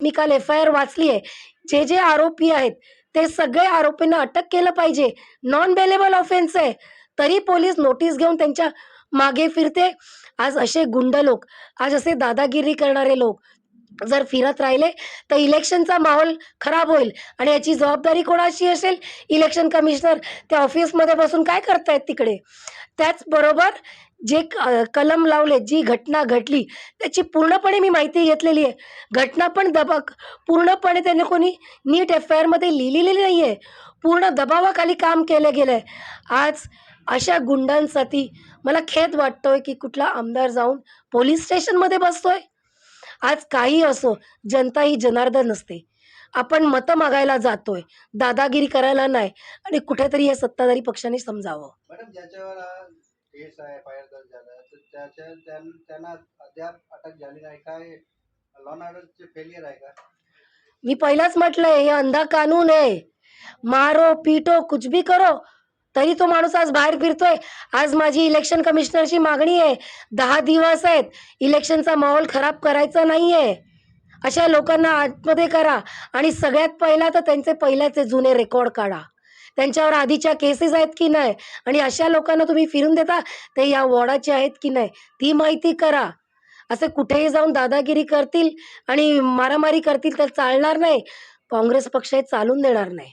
मी काल FIR वाचली आहे. जे जे आरोपी आहेत ते सगळे आरोपींना अटक केलं पाहिजे. नॉन बेलेबल ऑफेन्स आहे. तरी पोलीस नोटीस घेऊन त्यांच्या मागे फिरते. आज असे गुंड लोक, आज असे दादागिरी करणारे लोक जर फिरत राहिले तर इलेक्शनचा माहोल खराब होईल आणि याची जबाबदारी कोणाची असेल? इलेक्शन कमिशनर त्या ऑफिसमध्ये बसून काय करतायत तिकडे? त्याचबरोबर जे कलम लावले, जी घटना घडली त्याची पूर्णपणे मी माहिती घेतलेली आहे. घटना पण पूर्णपणे त्याने कोणी नीट FIRमध्ये लिहिलेली नाही आहे. पूर्ण दबावाखाली काम केलं गेलं आहे. आज अशा गुंडांसाठी मला खेद वाटतोय की कुठला आमदार जाऊन पोलीस स्टेशनमध्ये बसतोय. आज काही असो, जनता ही जनार्दन नसते. आपण मतं मागायला जातोय, दादागिरी करायला नाही आणि कुठेतरी हे सत्ताधारी पक्षाने समजावं. मॅडम, ज्याच्यावर केस आहे, FIR दर्ज झाला, तर त्यांना अद्याप अटक झाली नाही. काय लॉ अँड ऑर्डरचे फेलियर आहे का? मी पहिलाच म्हटलंय, हे अंधा कानून आहे. मारो पीटो कुछ भी करो, तरी तो माणूस आज बाहेर फिरतोय. आज माझी इलेक्शन कमिशनरची मागणी आहे, 10 दिवस आहेत, इलेक्शनचा माहोल खराब करायचा नाहीये. अशा लोकांना आतमध्ये करा आणि सगळ्यात पहिला तर त्यांचे पहिल्याचे जुने रेकॉर्ड काढा. त्यांच्यावर आधीच्या केसेस आहेत की नाही आणि अशा लोकांना तुम्ही फिरून देता ते या वॉर्डाचे आहेत की नाही ती माहिती करा. असे कुठेही जाऊन दादागिरी करतील आणि मारामारी करतील तर चालणार नाही. काँग्रेस पक्ष हे चालून देणार नाही.